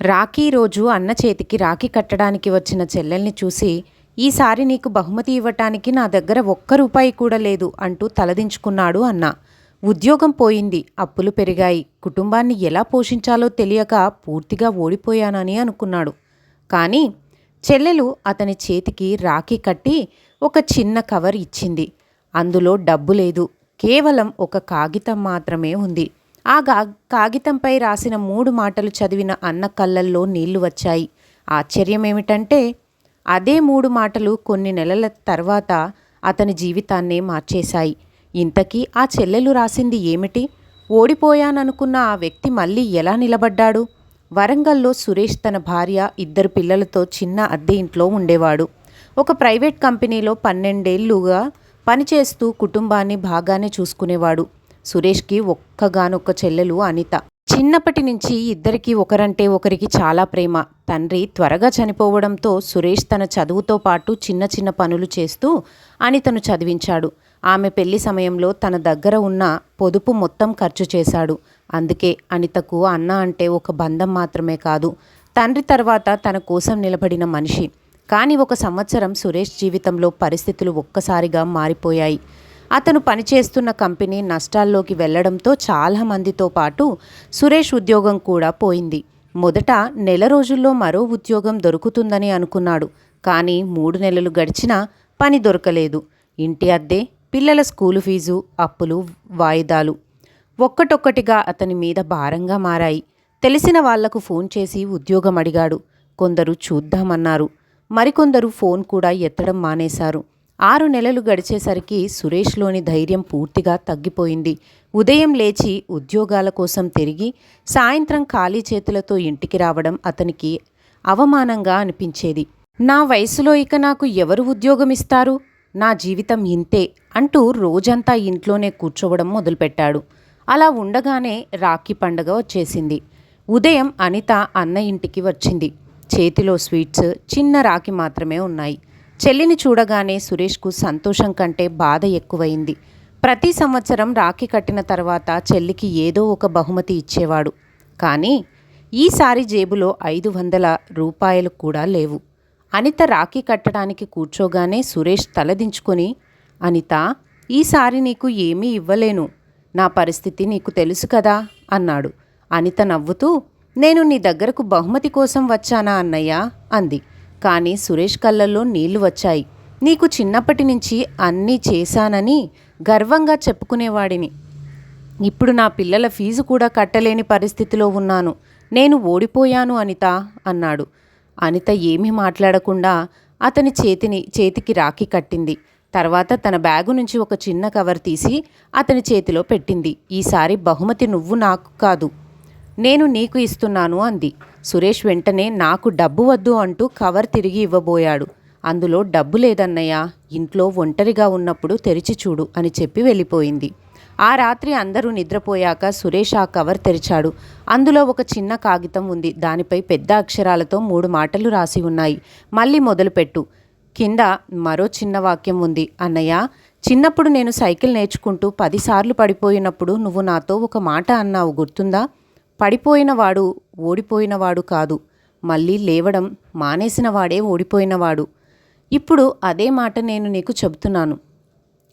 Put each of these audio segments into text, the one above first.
రాఖీ రోజు అన్న చేతికి రాఖీ కట్టడానికి వచ్చిన చెల్లెల్ని చూసి, ఈసారి నీకు బహుమతి ఇవ్వటానికి నా దగ్గర ఒక్క రూపాయి కూడా లేదు అంటూ తలదించుకున్నాడు అన్న. ఉద్యోగం పోయింది, అప్పులు పెరిగాయి, కుటుంబాన్ని ఎలా పోషించాలో తెలియక పూర్తిగా ఓడిపోయానని అనుకున్నాడు. కానీ చెల్లెలు అతని చేతికి రాఖీ కట్టి ఒక చిన్న కవర్ ఇచ్చింది. అందులో డబ్బు లేదు, కేవలం ఒక కాగితం మాత్రమే ఉంది. ఆ కాగితంపై రాసిన 3 మాటలు చదివిన అన్న కళ్ళల్లో నీళ్లు వచ్చాయి. ఆశ్చర్యమేమిటంటే అదే 3 మాటలు కొన్ని నెలల తర్వాత అతని జీవితాన్నే మార్చేశాయి. ఇంతకీ ఆ చెల్లెలు రాసింది ఏమిటి? ఓడిపోయాననుకున్న ఆ వ్యక్తి మళ్ళీ ఎలా నిలబడ్డాడు? వరంగల్లో సురేష్ తన భార్య, 2 పిల్లలతో చిన్న అద్దె ఇంట్లో ఉండేవాడు. ఒక ప్రైవేట్ కంపెనీలో 12 ఏళ్లుగా పనిచేస్తూ కుటుంబాన్ని బాగానే చూసుకునేవాడు. సురేష్కి ఒక్కగానొక్క చెల్లెలు అనిత. చిన్నప్పటి నుంచి ఇద్దరికీ ఒకరంటే ఒకరికి చాలా ప్రేమ. తండ్రి త్వరగా చనిపోవడంతో సురేష్ తన చదువుతో పాటు చిన్న చిన్న పనులు చేస్తూ అనితను చదివించాడు. ఆమె పెళ్లి సమయంలో తన దగ్గర ఉన్న పొదుపు మొత్తం ఖర్చు చేశాడు. అందుకే అనితకు అన్న అంటే ఒక బంధం మాత్రమే కాదు, తండ్రి తర్వాత తన కోసం నిలబడిన మనిషి. కానీ 1 సంవత్సరం సురేష్ జీవితంలో పరిస్థితులు ఒక్కసారిగా మారిపోయాయి. అతను పనిచేస్తున్న కంపెనీ నష్టాల్లోకి వెళ్లడంతో చాలామందితో పాటు సురేష్ ఉద్యోగం కూడా పోయింది. మొదట నెల రోజుల్లో మరో ఉద్యోగం దొరుకుతుందని అనుకున్నాడు. కానీ 3 నెలలు గడిచినా పని దొరకలేదు. ఇంటి అద్దె, పిల్లల స్కూలు ఫీజు, అప్పులు, వాయిదాలు ఒక్కటొక్కటిగా అతని మీద భారంగా మారాయి. తెలిసిన వాళ్లకు ఫోన్ చేసి ఉద్యోగం అడిగాడు. కొందరు చూద్దామన్నారు, మరికొందరు ఫోన్ కూడా ఎత్తడం మానేశారు. 6 నెలలు గడిచేసరికి సురేష్లోని ధైర్యం పూర్తిగా తగ్గిపోయింది. ఉదయం లేచి ఉద్యోగాల కోసం తిరిగి సాయంత్రం ఖాళీ చేతులతో ఇంటికి రావడం అతనికి అవమానంగా అనిపించేది. నా వయసులో ఇక నాకు ఎవరు ఉద్యోగం ఇస్తారు? నా జీవితం ఇంతే అంటూ రోజంతా ఇంట్లోనే కూర్చోవడం మొదలుపెట్టాడు. అలా ఉండగానే రాఖీ పండగ వచ్చేసింది. ఉదయం అనిత అన్న ఇంటికి వచ్చింది. చేతిలో స్వీట్స్, చిన్న రాఖీ మాత్రమే ఉన్నాయి. చెల్లిని చూడగానే సురేష్కు సంతోషం కంటే బాధ ఎక్కువైంది. ప్రతి సంవత్సరం రాఖీ కట్టిన తర్వాత చెల్లికి ఏదో ఒక బహుమతి ఇచ్చేవాడు. కానీ ఈసారి జేబులో 500 రూపాయలు కూడా లేవు. అనిత రాఖీ కట్టడానికి కూర్చోగానే సురేష్ తలదించుకొని, అనిత, ఈసారి నీకు ఏమీ ఇవ్వలేను, నా పరిస్థితి నీకు తెలుసు కదా అన్నాడు. అనిత నవ్వుతూ, నేను నీ దగ్గరకు బహుమతి కోసం వచ్చానా అన్నయ్య అంది. కానీ సురేష్ కళ్ళల్లో నీళ్లు వచ్చాయి. నీకు చిన్నప్పటి నుంచి అన్నీ చేశానని గర్వంగా చెప్పుకునేవాడిని. ఇప్పుడు నా పిల్లల ఫీజు కూడా కట్టలేని పరిస్థితిలో ఉన్నాను. నేను ఓడిపోయాను అనిత అన్నాడు. అనిత ఏమీ మాట్లాడకుండా అతని చేతికి రాఖీ కట్టింది. తర్వాత తన బ్యాగు నుంచి ఒక చిన్న కవర్ తీసి అతని చేతిలో పెట్టింది. ఈసారి బహుమతి నువ్వు నాకు కాదు, నేను నీకు ఇస్తున్నాను అంది. సురేష్ వెంటనే నాకు డబ్బు వద్దు అంటూ కవర్ తిరిగి ఇవ్వబోయాడు. అందులో డబ్బు లేదన్నయ్య, ఇంట్లో ఒంటరిగా ఉన్నప్పుడు తెరిచి చూడు అని చెప్పి వెళ్ళిపోయింది. ఆ రాత్రి అందరూ నిద్రపోయాక సురేష్ ఆ కవర్ తెరిచాడు. అందులో ఒక చిన్న కాగితం ఉంది. దానిపై పెద్ద అక్షరాలతో 3 మాటలు రాసి ఉన్నాయి. మళ్ళీ మొదలుపెట్టు. కింద మరో చిన్న వాక్యం ఉంది. అన్నయ్య, చిన్నప్పుడు నేను సైకిల్ నేర్చుకుంటూ 10 సార్లు పడిపోయినప్పుడు నువ్వు నాతో ఒక మాట అన్నావు, గుర్తుందా? పడిపోయినవాడు ఓడిపోయినవాడు కాదు, మళ్ళీ లేవడం మానేసినవాడే ఓడిపోయినవాడు. ఇప్పుడు అదే మాట నేను నీకు చెబుతున్నాను.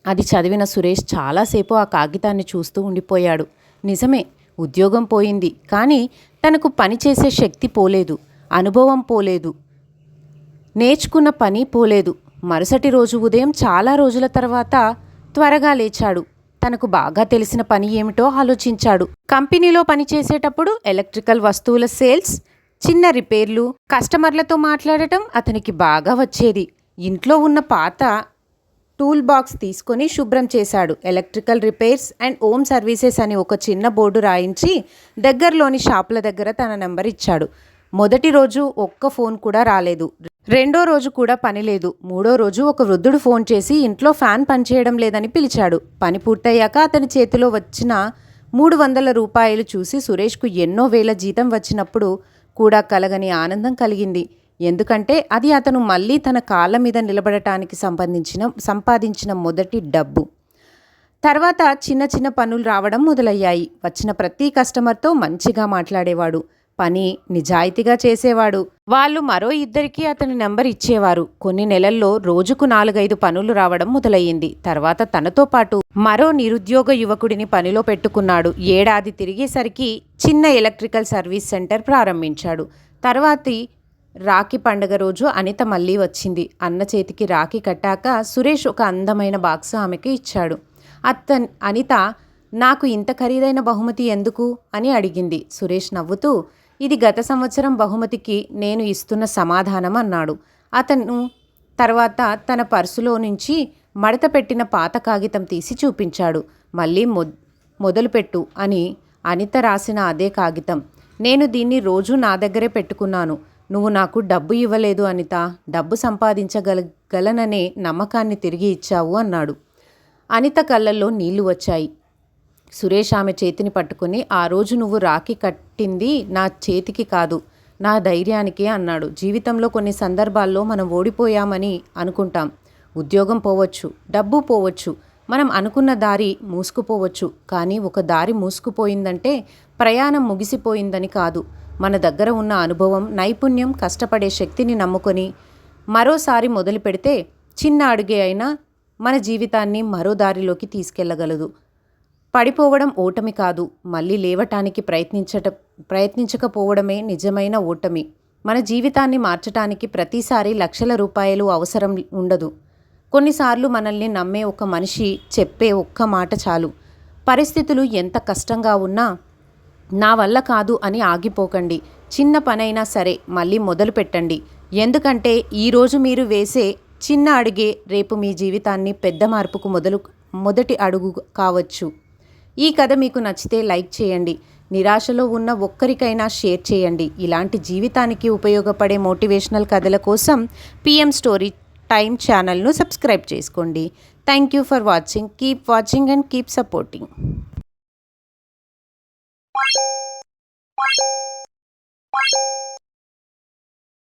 అది చదివిన సురేష్ చాలాసేపు ఆ కాగితాన్ని చూస్తూ ఉండిపోయాడు. నిజమే, ఉద్యోగం పోయింది, కానీ తనకు పనిచేసే శక్తి పోలేదు, అనుభవం పోలేదు, నేర్చుకున్న పని పోలేదు. మరుసటి రోజు ఉదయం చాలా రోజుల తర్వాత త్వరగా లేచాడు. తనకు బాగా తెలిసిన పని ఏమిటో ఆలోచించాడు. కంపెనీలో పనిచేసేటప్పుడు ఎలక్ట్రికల్ వస్తువుల సేల్స్, చిన్న రిపేర్లు, కస్టమర్లతో మాట్లాడటం అతనికి బాగా వచ్చేది. ఇంట్లో ఉన్న పాత టూల్ బాక్స్ తీసుకొని శుభ్రం చేశాడు. Electrical repairs and home services అని ఒక చిన్న బోర్డు రాయించి దగ్గరలోని షాపుల దగ్గర తన నెంబర్ ఇచ్చాడు. మొదటి రోజు ఒక్క ఫోన్ కూడా రాలేదు. రెండో రోజు కూడా పని లేదు. మూడో రోజు ఒక వృద్ధుడు ఫోన్ చేసి ఇంట్లో ఫ్యాన్ పనిచేయడం లేదని పిలిచాడు. పని పూర్తయ్యాక అతని చేతిలో వచ్చిన 300 రూపాయలు చూసి సురేష్కు ఎన్నో వేల జీతం వచ్చినప్పుడు కూడా కలగని ఆనందం కలిగింది. ఎందుకంటే అది అతను మళ్ళీ తన కాళ్ళ మీద నిలబడటానికి సంపాదించిన మొదటి డబ్బు. తర్వాత చిన్న చిన్న పనులు రావడం మొదలయ్యాయి. వచ్చిన ప్రతి కస్టమర్తో మంచిగా మాట్లాడేవాడు. పని నిజాయితీగా చేసేవాడు. వాళ్ళు మరో ఇద్దరికి అతని నెంబర్ ఇచ్చేవారు. కొన్ని నెలల్లో రోజుకు 4-5 పనులు రావడం మొదలయ్యింది. తర్వాత తనతో పాటు మరో నిరుద్యోగ యువకుడిని పనిలో పెట్టుకున్నాడు. ఏడాది తిరిగేసరికి చిన్న ఎలక్ట్రికల్ సర్వీస్ సెంటర్ ప్రారంభించాడు. తర్వాతి రాఖీ పండగ రోజు అనిత మళ్ళీ వచ్చింది. అన్న చేతికి రాఖీ కట్టాక సురేష్ ఒక అందమైన బాక్స్ ఆమెకు ఇచ్చాడు. అనిత, నాకు ఇంత ఖరీదైన బహుమతి ఎందుకు అని అడిగింది. సురేష్ నవ్వుతూ, ఇది గత సంవత్సరం బహుమతికి నేను ఇస్తున్న సమాధానం అన్నాడు. అతను తర్వాత తన పర్సులో నుంచి మడత పెట్టిన పాత కాగితం తీసి చూపించాడు. మళ్ళీ మొదలుపెట్టు అని అనిత రాసిన అదే కాగితం. నేను దీన్ని రోజూ నా దగ్గరే పెట్టుకున్నాను. నువ్వు నాకు డబ్బు ఇవ్వలేదు అనిత, డబ్బు సంపాదించగలననే నమ్మకాన్ని తిరిగి ఇచ్చావు అన్నాడు. అనిత కళ్ళల్లో నీళ్లు వచ్చాయి. సురేష్ ఆమె చేతిని పట్టుకుని, ఆ రోజు నువ్వు రాఖీ కట్టింది నా చేతికి కాదు, నా ధైర్యానికి అన్నాడు. జీవితంలో కొన్ని సందర్భాల్లో మనం ఓడిపోయామని అనుకుంటాం. ఉద్యోగం పోవచ్చు, డబ్బు పోవచ్చు, మనం అనుకున్న దారి మూసుకుపోవచ్చు. కానీ ఒక దారి మూసుకుపోయిందంటే ప్రయాణం ముగిసిపోయిందని కాదు. మన దగ్గర ఉన్న అనుభవం, నైపుణ్యం, కష్టపడే శక్తిని నమ్ముకొని మరోసారి మొదలు పెడితే చిన్న అడుగే అయినా మన జీవితాన్ని మరో దారిలోకి తీసుకెళ్లగలదు. పడిపోవడం ఓటమి కాదు, మళ్ళీ లేవటానికి ప్రయత్నించకపోవడమే నిజమైన ఓటమి. మన జీవితాన్ని మార్చటానికి ప్రతిసారి లక్షల రూపాయలు అవసరం ఉండదు. కొన్నిసార్లు మనల్ని నమ్మే ఒక మనిషి చెప్పే ఒక్క మాట చాలు. పరిస్థితులు ఎంత కష్టంగా ఉన్నా నా వల్ల కాదు అని ఆగిపోకండి. చిన్న పనైనా సరే మళ్ళీ మొదలు పెట్టండి. ఎందుకంటే ఈరోజు మీరు వేసే చిన్న అడుగే రేపు మీ జీవితాన్ని పెద్ద మార్పుకు మొదటి అడుగు కావచ్చు. ఈ కథ మీకు నచ్చితే లైక్ చేయండి. నిరాశలో ఉన్న ఒక్కరికైనా షేర్ చేయండి. ఇలాంటి జీవితానికి ఉపయోగపడే మోటివేషనల్ కథల కోసం PM స్టోరీ టైమ్ ఛానల్ను సబ్స్క్రైబ్ చేసుకోండి. Thank you for watching. Keep watching and keep supporting.